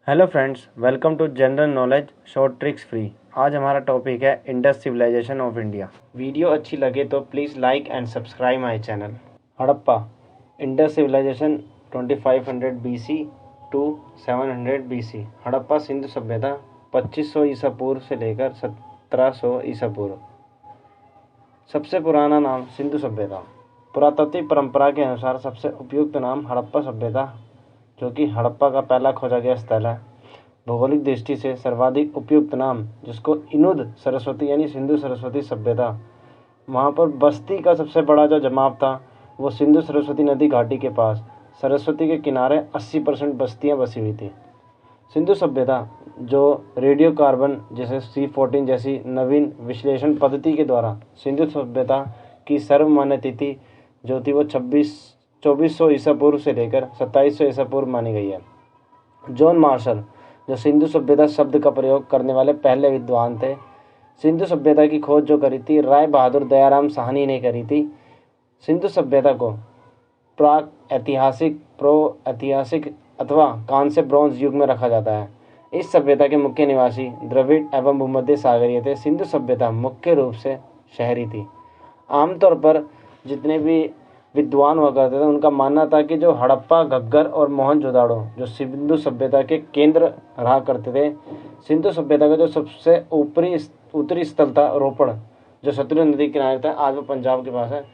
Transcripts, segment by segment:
Hello friends, welcome to general knowledge short tricks free. आज हमारा topic है Indus civilisation of India. Video अच्छी लगे तो please like and subscribe my channel. Harappa Indus civilisation 2500 BC to 700 BC। Harappa Sindhu सभ्यता 2500 ईसा पूर्व से लेकर 1700 ईसा पूर्व। सबसे पुराना नाम सिंधु सभ्यता। पुरातात्विक परंपरा के अनुसार सबसे उपयुक्त नाम हड़प्पा सभ्यता, जो कि हड़प्पा का पहला खोजा गया स्थल है। भौगोलिक दृष्टि से सर्वाधिक उपयुक्त नाम, जिसको इनुद सरस्वती यानी सिंधु सरस्वती सभ्यता, वहाँ पर बस्ती का सबसे बड़ा जो जमाव था वो सिंधु सरस्वती नदी घाटी के पास सरस्वती के किनारे 80% बस्तियाँ बसी हुई थी। सिंधु सभ्यता जो रेडियो कार्बन जैसे C14 जैसी नवीन विश्लेषण पद्धति के द्वारा सिंधु सभ्यता की सर्वमान्य तिथि जो थी वो 2400 ईसा पूर्व से लेकर 2700 ईसा पूर्व मानी गई है। जॉन मार्शल जो सिंधु सभ्यता शब्द का प्रयोग करने वाले पहले विद्वान थे। सिंधु सभ्यता की खोज जो करी थी राय बहादुर दयाराम साहनी ने करी थी। सिंधु सभ्यता को प्राक ऐतिहासिक, प्रो ऐतिहासिक अथवा कांस्य ब्रॉन्ज युग में रखा जाता है। इस सभ्यता के मुख्य निवासी द्रविड़ एवं भूमध्य सागरीय थे। सिंधु सभ्यता मुख्य रूप से शहरी थी। आमतौर पर जितने भी विद्वान हुआ करते थे उनका मानना था कि जो हड़प्पा, घग्गर और मोहनजोदाड़ो जो सिंधु सभ्यता के केंद्र रहा करते थे। सिंधु सभ्यता का जो सबसे उत्तरी स्थल था रोपड़, जो सतलुज नदी के किनारे था, आज वो पंजाब के पास है।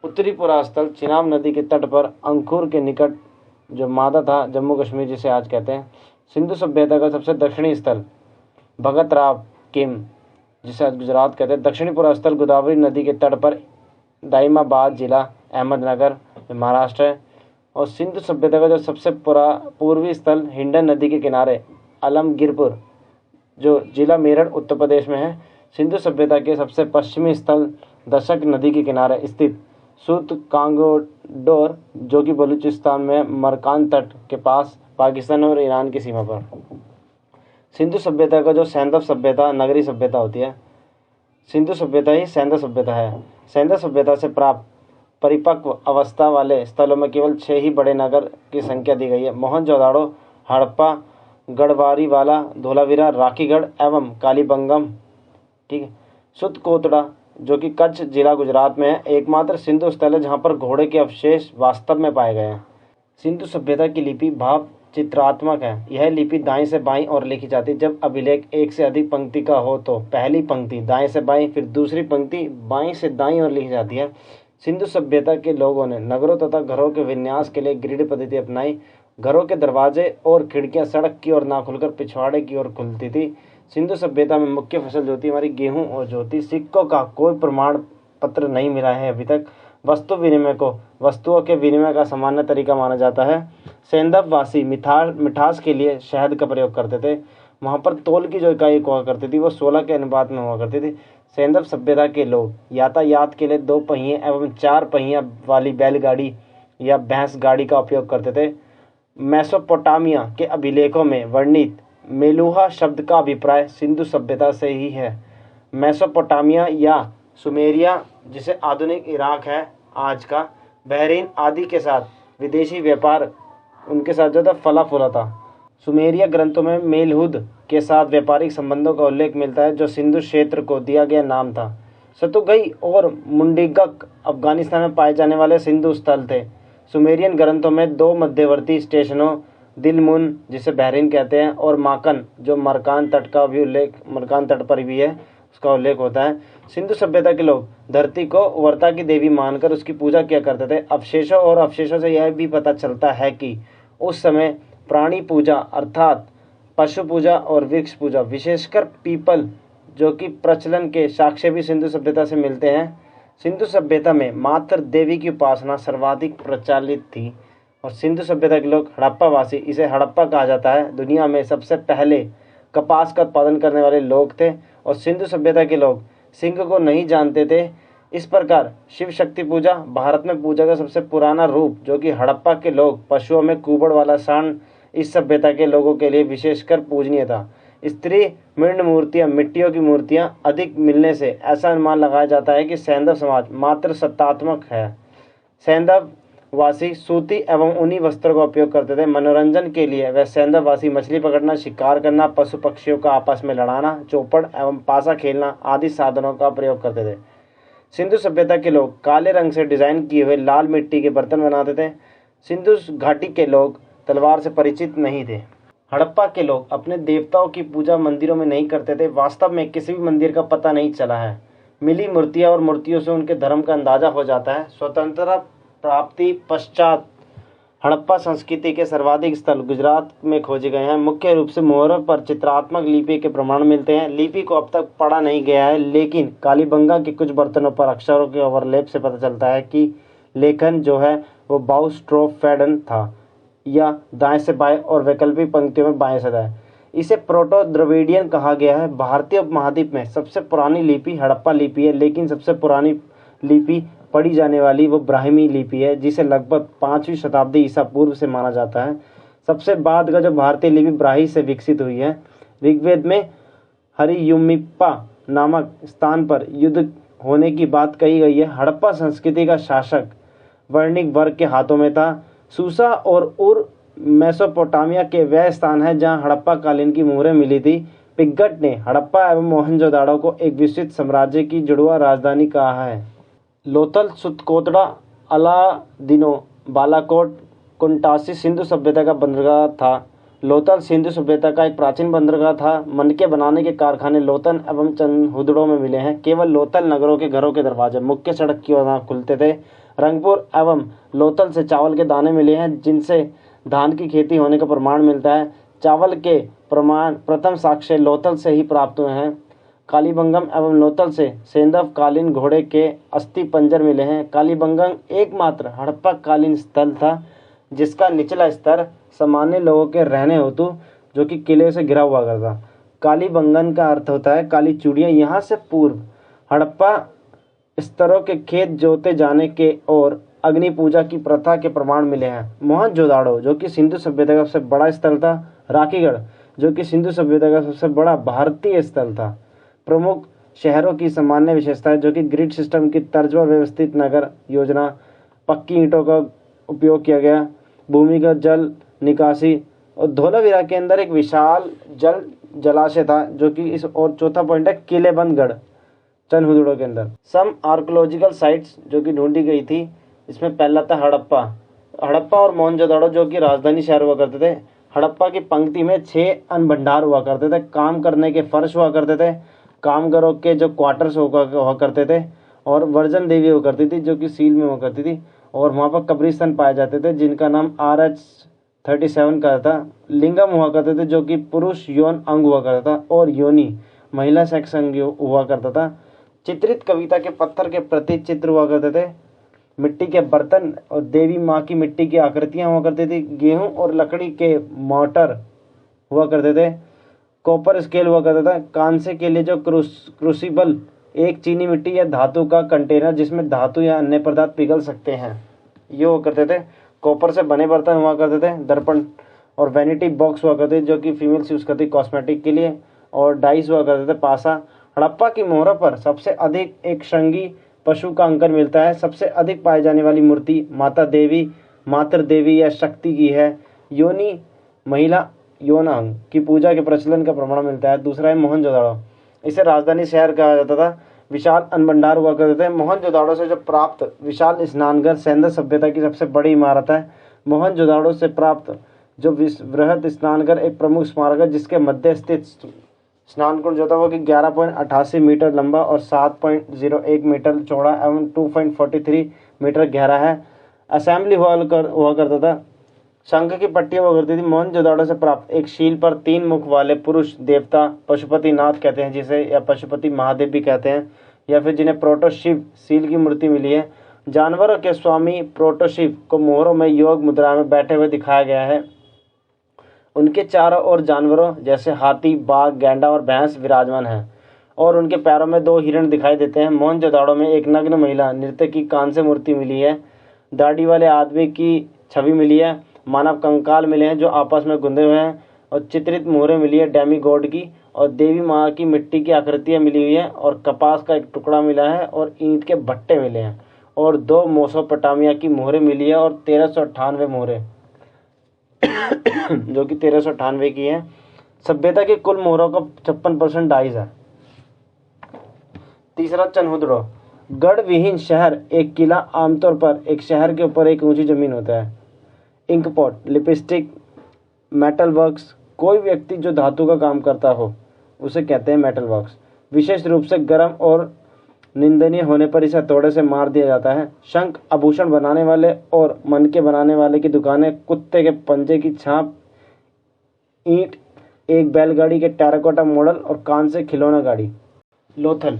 उत्तरी पूरा स्थल चिनाब नदी के तट पर अंकुर के निकट जो मादा था, जम्मू कश्मीर जिसे आज कहते हैं। सिंधु सभ्यता का सबसे दक्षिणी स्थल भगत राव किम, जिसे आज गुजरात कहते हैं। दक्षिणी पूरा स्थल गोदावरी नदी के तट पर दाइमाबाद जिला अहमदनगर महाराष्ट्र है। और सिंधु सभ्यता का जो सबसे पूर्वी स्थल हिंडन नदी के किनारे आलमगीरपुर जो जिला मेरठ उत्तर प्रदेश में है। सिंधु सभ्यता के सबसे पश्चिमी स्थल दशक नदी के किनारे स्थित सूत कांगोडोर जो कि बलूचिस्तान में मरकान तट के पास पाकिस्तान और ईरान की सीमा पर। सिंधु सभ्यता का जो सैंधव सभ्यता नगरी सभ्यता होती है, सिंधु सभ्यता ही सैंधव सभ्यता है। सैंधव सभ्यता से प्राप्त परिपक्व अवस्था वाले स्थलों में केवल 6 ही बड़े नगर की संख्या दी गई है। मोहनजोदाड़ो, हड़प्पा, गढ़वारीवाला, धोलावीरा, राखीगढ़ एवं कालीबंगम। ठीक है। सुतकोतड़ा जो कि कच्छ जिला गुजरात में है, एकमात्र सिंधु स्थल है जहाँ पर घोड़े के अवशेष वास्तव में पाए गए हैं। सिंधु सभ्यता की लिपि भाव चित्रात्मक है। यह लिपि दाएं से बाईं ओर लिखी जाती है। जब अभिलेख एक से अधिक पंक्ति का हो तो पहली पंक्ति दाएं से बाईं, फिर दूसरी पंक्ति बाईं से दाईं ओर लिखी जाती है। सिंधु सभ्यता के लोगों ने नगरों तथा घरों के विन्यास के लिए ग्रिड पद्धति अपनाई। घरों के दरवाजे और खिड़कियां सड़क की ओर ना खुलकर पिछवाड़े की ओर खुलती थी। सिंधु सभ्यता में मुख्य फसल जो थी हमारी गेहूं और जौ थी। सिक्कों का कोई प्रमाण पत्र नहीं मिला है अभी तक। वस्तु विनिमय को वस्तुओं के विनिमय का सामान्य तरीका माना जाता है। सैंधव वासी मिठास के लिए शहद का प्रयोग करते थे। वहाँ पर तौल की जो इकाई हुआ करती थी वो 16 के अनुपात में हुआ करती थी। सैंधव सभ्यता के लोग यातायात के लिए 2 पहिए एवं 4 पहिया वाली बैलगाड़ी या भैंस गाड़ी का उपयोग करते थे। मेसोपोटामिया के अभिलेखों में वर्णित मेलुहा शब्द का अभिप्राय सिंधु सभ्यता से ही है। मेसोपोटामिया या सुमेरिया, जिसे आधुनिक इराक है आज का, बहरीन आदि के साथ विदेशी व्यापार उनके साथ जो था फला फूला था। सुमेरिया ग्रंथों में मेलहुद के साथ व्यापारिक संबंधों का उल्लेख मिलता है, जो सिंधु क्षेत्र को दिया गया नाम था। सतुगई और मुंडीगक अफगानिस्तान में पाए जाने वाले सिंधु स्थल थे। सुमेरियन ग्रंथों में 2 मध्यवर्ती स्टेशनों दिलमुन, जिसे बहरीन कहते हैं, और माकन जो मरकान तट का भी उल्लेख, मरकान तट पर भी है, उसका उल्लेख होता है। सिंधु सभ्यता के लोग धरती को वर्ता की देवी मानकर उसकी पूजा किया करते थे। अवशेषों से यह भी पता चलता है कि उस समय प्राणी पूजा अर्थात पशु पूजा और वृक्ष पूजा, विशेषकर पीपल जो कि प्रचलन के साक्ष्य भी सिंधु सभ्यता से मिलते हैं। सिंधु सभ्यता में मात्र देवी की उपासना सर्वाधिक प्रचलित थी। और सिंधु सभ्यता के लोग हड़प्पावासी, इसे हड़प्पा कहा जाता है, दुनिया में सबसे पहले कपास का उत्पादन करने वाले लोग थे। और सिंधु सभ्यता के लोग सिंह को नहीं जानते थे। इस प्रकार शिव शक्ति पूजा भारत में पूजा का सबसे पुराना रूप, जो कि हड़प्पा के लोग पशुओं में कुबड़ वाला सांड, इस सभ्यता के लोगों के लिए विशेषकर पूजनीय था। स्त्री मृण मूर्तियां, मिट्टियों की मूर्तियां अधिक मिलने से ऐसा अनुमान लगाया जाता है कि सैंधव समाज मात्र सत्तात्मक है। सैंधव वासी सूती एवं ऊनी वस्त्रों का उपयोग करते थे। मनोरंजन के लिए वे सेंधव वासी मछली पकड़ना, शिकार करना, पशु पक्षियों का आपस में लड़ाना, चौपड़ एवं पासा खेलना आदि साधनों का प्रयोग करते थे। सिंधु सभ्यता के लोग काले रंग से डिजाइन किए हुए लाल मिट्टी के बर्तन बनाते थे। सिंधु घाटी के लोग तलवार से परिचित नहीं थे। हड़प्पा के लोग अपने देवताओं की पूजा मंदिरों में नहीं करते थे। वास्तव में किसी भी मंदिर का पता नहीं चला है। मिली मूर्तियां और मूर्तियों से उनके धर्म का अंदाजा हो जाता है। स्वतंत्रता प्राप्ति पश्चात हड़प्पा संस्कृति के सर्वाधिक स्थल गुजरात में खोजे गए हैं। मुख्य रूप से मोहरों पर चित्रात्मक लिपि के प्रमाण मिलते हैं। लिपि को अब तक पढ़ा नहीं गया है, लेकिन कालीबंगा के कुछ बर्तनों पर अक्षरों के ओवरलैप से पता चलता है कि लेखन जो है वो बाउस्ट्रोफेडन था, या दाएं से बाएं और वैकल्पिक पंक्तियों में बाएं से दाएं। इसे प्रोटो द्रविडियन कहा गया है। भारतीय उपमहाद्वीप में सबसे पुरानी लिपि हड़प्पा लिपि है, लेकिन सबसे पुरानी लिपि पढ़ी जाने वाली वो ब्राह्मी लिपि है, जिसे लगभग 5वीं शताब्दी ईसा पूर्व से माना जाता है। सबसे बाद का जो भारतीय लिपि ब्राही से विकसित हुई है। ऋग्वेद में हरियुमिप्पा नामक स्थान पर युद्ध होने की बात कही गई है। हड़प्पा संस्कृति का शासक वर्णिक वर्ग के हाथों में था। सूसा और उर मेसोपोटामिया के वह स्थान है जहां हड़प्पा कालीन की मोहरें मिली थी। पिग्गट ने हड़प्पा एवं मोहनजोदाड़ो को एक विस्तृत साम्राज्य की जुड़वा राजधानी कहा है। लोथल, सुतकोतड़ा, अलादिनो, बालाकोट, कुंटासी सिंधु सभ्यता का बंदरगाह था। लोथल सिंधु सभ्यता का एक प्राचीन बंदरगाह था। मनके बनाने के कारखाने लोथल एवं चंदहुदड़ो में मिले हैं। केवल लोथल नगरों के घरों के दरवाजे मुख्य सड़क की ओर खुलते थे। रंगपुर एवं लोथल से चावल के दाने मिले हैं, जिनसे धान की खेती होने का प्रमाण मिलता है। चावल के प्रथम साक्ष्य लोथल से ही प्राप्त हुए हैं। कालीबंगम एवं लोथल से सेंधव कालीन घोड़े के अस्थि पंजर मिले हैं। कालीबंगम एकमात्र हड़प्पा कालीन स्थल था जिसका निचला स्तर सामान्य लोगों के रहने हेतु जो कि किले से घिरा हुआ करता। कालीबंगन का अर्थ होता है काली चूड़ियाँ। यहाँ से पूर्व हड़प्पा स्तरों के खेत जोते जाने के और अग्नि पूजा की प्रथा के प्रमाण मिले हैं। मोहनजोदाड़ो जो कि सिंधु सभ्यता का सबसे बड़ा स्थल था। राखीगढ़ जो कि सिंधु सभ्यता का सबसे बड़ा भारतीय स्थल था। प्रमुख शहरों की सामान्य विशेषताएं जो कि ग्रिड सिस्टम की तर्ज पर व्यवस्थित नगर योजना, पक्की ईंटों का उपयोग किया गया, भूमिगत जल निकासी, और धोलावीरा के अंदर एक विशाल जलाशय था जो कि इस, और चौथा पॉइंट है किलेबंदगढ़ चंदहुदड़ो के अंदर। सम आर्कोलॉजिकल साइट्स जो कि ढूंढी गई थी, इसमें पहला था हड़प्पा और मोहनजोदाड़ो जो कि राजधानी शहर हुआ करते थे। हड़प्पा की पंक्ति में 6 अन्न भंडार हुआ करते थे। काम करने के फर्श हुआ करते थे। कामगारों के जो क्वार्टर्स हुआ करते थे, और वर्जन देवी हुआ करती थी जो कि सील में हुआ करती थी, और वहाँ पर कब्रिस्तान पाए जाते थे जिनका नाम RH-37 का था। लिंगम हुआ करते थे जो कि पुरुष यौन अंग हुआ करता था, और योनि महिला सेक्स अंग हुआ करता था। चित्रित कविता के पत्थर के प्रति चित्र हुआ करते थे। मिट्टी के बर्तन और देवी माँ की मिट्टी की आकृतियाँ हुआ करती थी। गेहूं और लकड़ी के मोटर हुआ करते थे। कॉपर स्केल हुआ करता था। कांसे के लिए जो क्रूसिबल, एक चीनी मिट्टी या धातु का कंटेनर जिसमें धातु या अन्य पदार्थ पिघल सकते हैं, ये हुआ करते थे। कॉपर से बने बर्तन हुआ करते थे। दर्पण और वैनिटी बॉक्स हुआ करते थे जो कि फीमेल्स यूज करती कॉस्मेटिक के लिए, और डाइस हुआ करते थे। पासा। हड़प्पा की मोहरों पर सबसे अधिक एक श्रृंगी पशु का अंकन मिलता है। सबसे अधिक पाई जाने वाली मूर्ति माता देवी, मातृ देवी या शक्ति की है। योनि महिला यौन अंग की पूजा के प्रचलन का प्रमाण मिलता है। दूसरा है मोहनजोदाड़ो। इसे राजधानी शहर कहा जाता था। विशाल अन्न भंडार हुआ करते थे। मोहनजोदाड़ो से जो प्राप्त विशाल स्नानघर सेंधव सभ्यता की सबसे बड़ी इमारत है। मोहनजोदाड़ो से प्राप्त जो वृहद स्नानघर एक प्रमुख स्मारक है जिसके मध्य स्थित स्नान कुंड जो था वो कि 11.88 मीटर लंबा और 7.01 मीटर चौड़ा एवं 2.43 मीटर गहरा है। असेंबली हॉल हुआ करता था। शंख की पट्टियां हुआ करती थी। मोहनजोदाड़ो से प्राप्त एक शील पर 3 मुख वाले पुरुष देवता पशुपति नाथ कहते हैं जिसे, या पशुपति महादेव भी कहते हैं, या फिर जिन्हें प्रोटो शिव सील की मूर्ति मिली है। जानवरों के स्वामी प्रोटो शिव को मोहरों में योग मुद्रा में बैठे हुए दिखाया गया है। उनके चारों ओर जानवरों जैसे हाथी, बाघ, गैंडा और भैंस विराजमान हैं, और उनके पैरों में 2 हिरण दिखाई देते हैं। मोहनजोदाड़ो में एक नग्न महिला नृत्य की कांस्य मूर्ति मिली है। दाढ़ी वाले आदमी की छवि मिली है। मानव कंकाल मिले हैं जो आपस में गुंदे हुए हैं, और चित्रित मोहरें मिली है डेमी गॉड की, और देवी माँ की मिट्टी की आकृतियाँ मिली हुई हैं, और कपास का एक टुकड़ा मिला है, और ईंट के भट्टे मिले हैं। और 2 मेसोपोटामिया की मोहरें मिली है और 1398 मोहरें जो कि 1398 की हैं। सभ्यता की कुल मोहरों का 56% डाइज है। तीसरा, चनहुदड़ो। गढ़ विहीन शहर एक किला, आमतौर पर एक शहर के ऊपर एक ऊंची जमीन होता है। Inkpot, lipstick, metal works. कोई व्यक्ति जो धातु का काम करता हो उसे कहते हैं मेटल वर्क्स। विशेष रूप से गर्म और निंदनीय होने पर इसे हथौड़े से मार दिया जाता है। शंख, आभूषण बनाने वाले और मनके बनाने वाले की दुकानें, कुत्ते के पंजे की छाप, ईंट, एक बैलगाड़ी के टेराकोटा मॉडल और कान से खिलौना गाड़ी। लोथल,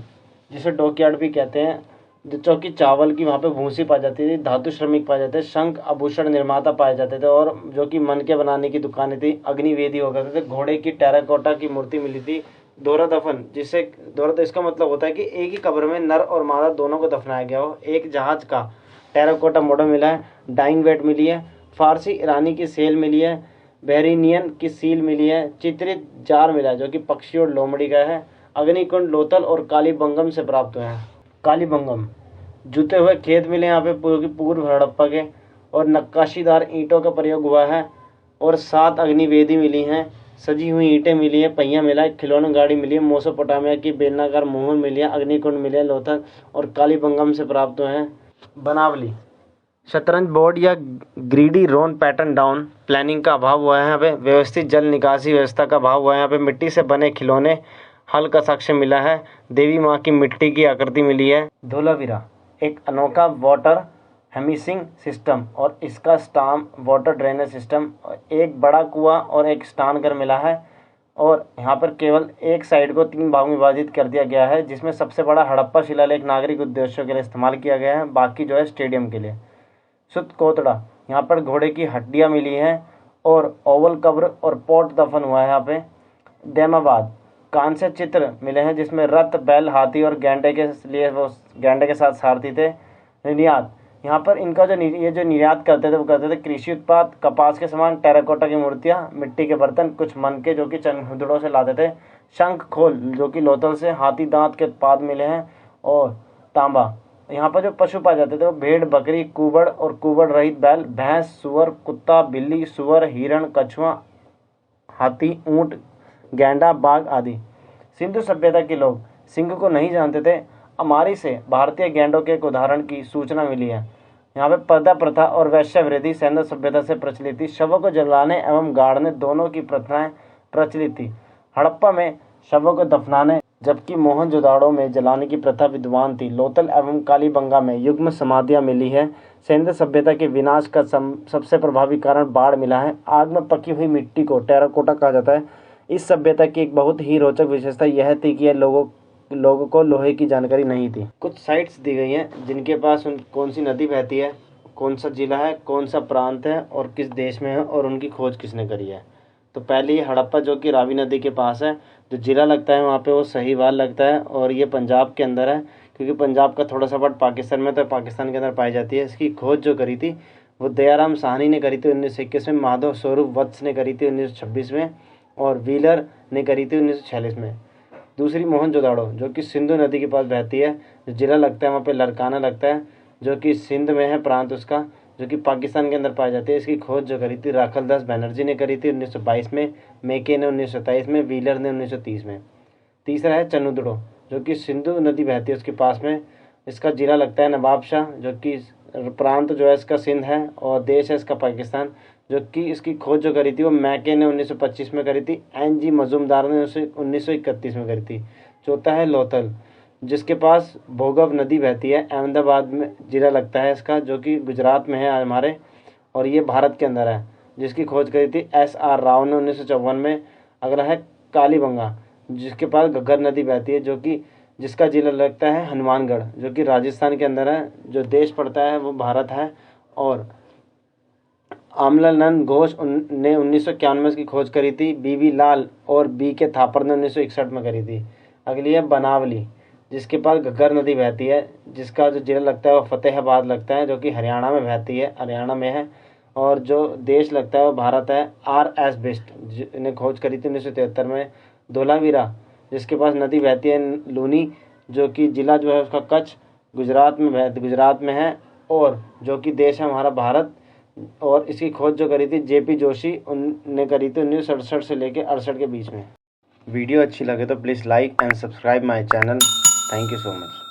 जिसे डॉकयार्ड भी कहते हैं, जो कि चावल की वहाँ पे भूसी पाई जाती थी, धातु श्रमिक पाए जाते थे, शंख आभूषण निर्माता पाए जाते थे और जो कि मनके बनाने की दुकानें थी, अग्निवेदी हो करते थे। घोड़े की टेराकोटा की मूर्ति मिली थी। दोहरा दफन, जिसे दोहरा तो इसका मतलब होता है कि एक ही कब्र में नर और मादा दोनों को दफनाया गया हो। एक जहाज का टेराकोटा मॉडल मिला है। डाइंग वेट मिली है। फारसी ईरानी की सेल मिली है। बहरीनियन की सील मिली है। चित्रित जार मिला है जो कि पक्षी और लोमड़ी का है। अग्निकुंड, लोथल और कालीबंगम से प्राप्त हुए हैं। कालीबंगम, जुते हुए खेत मिले यहाँ पे पूर्व हड़प्पा के, और नक्काशीदार ईंटों का प्रयोग हुआ है। और 7 अग्निवेदी मिली हैं। सजी हुई ईंटें मिली है। पहिया मिला है। खिलौना गाड़ी मिली है। मेसोपोटामिया की बेलनाकार मोहर मिली है। अग्निकुंड मिले, लोथल और कालीबंगम से प्राप्त हुए हैं। बनावली, शतरंज बोर्ड या ग्रीडी रोन पैटर्न डाउन प्लानिंग का अभाव हुआ है यहाँ पे। व्यवस्थित जल निकासी व्यवस्था का अभाव हुआ है यहाँ पे। मिट्टी से बने खिलौने, हल का साक्ष्य मिला है। देवी माँ की मिट्टी की आकृति मिली है। धोलावीरा, एक अनोखा वाटर हेमिसिंग सिस्टम और इसका स्टाम वाटर ड्रेनेज सिस्टम, एक बड़ा कुआं और एक स्नान घर मिला है। और यहाँ पर केवल एक साइड को 3 भाग में विभाजित कर दिया गया है, जिसमें सबसे बड़ा हड़प्पा शिलालेख नागरिक उद्देश्यों के लिए इस्तेमाल किया गया है, बाकी जो है स्टेडियम के लिए। सुत कोतड़ा, यहाँ पर घोड़े की हड्डियाँ मिली हैं और ओवल कब्र और पोट दफन हुआ है यहाँ पे। दैमाबाद, कांस्य चित्र मिले हैं जिसमें रथ, बैल, हाथी और गैंडे के लिए वो गैंडे के साथ सारथी थे। निर्यात, यहाँ पर इनका ये जो निर्यात करते थे वो करते थे कृषि उत्पाद, कपास के सामान, टेराकोटा की मूर्तियाँ, मिट्टी के बर्तन, कुछ मनके जो कि चनहुदड़ों से लाते थे, शंख खोल जो कि लोथल से, हाथी दांत के उत्पाद मिले हैं और तांबा। यहाँ पर जो पशु पाए जाते थे वो भेड़, बकरी, कुबड़ और कुबड़ रहित बैल, भैंस, सुअर, कुत्ता, बिल्ली, सुअर, हिरण, कछुआ, हाथी, ऊँट, गैंडा, बाघ आदि। सिंधु सभ्यता के लोग सिंह को नहीं जानते थे। अमारी से भारतीय गैंडों के एक उदाहरण की सूचना मिली है। यहाँ पे पर्दा प्रथा और वैश्यावृत्ति सिंधु सभ्यता से प्रचलित थी। शवों को जलाने एवं गाड़ने दोनों की प्रथाएं प्रचलित थी। हड़प्पा में शवों को दफनाने जबकि मोहनजोदाड़ो में जलाने की प्रथा विद्यमान थी। लोथल एवं कालीबंगा में युग्म समाधियाँ मिली है। सिंधु सभ्यता के विनाश का सबसे प्रभावी कारण बाढ़ मिला है। आग में पकी हुई मिट्टी को टेराकोटा कहा जाता है। इस सभ्यता की एक बहुत ही रोचक विशेषता यह थी कि यह लोगों को लोहे की जानकारी नहीं थी। कुछ साइट्स दी गई हैं जिनके पास कौन सी नदी बहती है, कौन सा जिला है, कौन सा प्रांत है और किस देश में है और उनकी खोज किसने करी है। तो पहले हड़प्पा जो कि रावी नदी के पास है, जो जिला लगता है वहाँ पे वो सहीवाल लगता है और ये पंजाब के अंदर है, क्योंकि पंजाब का थोड़ा सा पार्ट पाकिस्तान में, तो पाकिस्तान के अंदर पाई जाती है। इसकी खोज जो करी थी वो दयाराम साहनी ने करी थी 1921 में, माधव स्वरूप वत्स ने करी थी 1926 में और व्हीलर ने करी थी 1946 में। दूसरी मोहनजोदाड़ो जो कि सिंधु नदी के पास बहती है, जो जिला लगता है वहाँ पे लरकाना लगता है, जो कि सिंध में है प्रांत उसका, जो कि पाकिस्तान के अंदर पाई जाती है। इसकी खोज जो करी थी राखल दास बैनर्जी ने करी थी 1922 में, मेके ने 1927 में, व्हीलर ने 1930 में। तीसरा है चनुदड़ो जो कि सिंधु नदी बहती है उसके पास में, इसका जिला लगता है नवाबशाह, जो कि प्रांत जो है इसका सिंध है और देश है इसका पाकिस्तान। जो कि इसकी खोज जो करी थी वो मैके ने 1925 में करी थी, एन.जी. मजूमदार ने 1931 में करी थी। चौथा है लोथल जिसके पास भोगव नदी बहती है, अहमदाबाद में जिला लगता है इसका, जो कि गुजरात में है हमारे और ये भारत के अंदर है, जिसकी खोज करी थी S.R. राव ने 1954 में। अगला है कालीबंगा जिसके पास घग्गर नदी बहती है, जो कि जिसका जिला लगता है हनुमानगढ़, जो कि राजस्थान के अंदर है। जो देश पड़ता है वो भारत है। और आमलानंद घोष ने 1991 में इसकी खोज करी थी। B.V. लाल और B.K. थापर ने 1961 में करी थी। अगली है बनावली जिसके पास घग्गर नदी बहती है, जिसका जो जिला लगता है वो फतेहाबाद लगता है, जो कि हरियाणा में बहती है, हरियाणा में है। और जो देश लगता है वो भारत है। R.S. बिस्ट ने खोज करी थी 1973 में। धोलावीरा जिसके पास नदी बहती है लूनी, जो कि जिला जो है उसका कच्छ, गुजरात में है, और जो कि देश है हमारा भारत। और इसकी खोज जो करी थी JP जोशी उनने करी थी 1967 से लेकर 68 के बीच में। वीडियो अच्छी लगे तो please like and subscribe my channel. Thank you so much.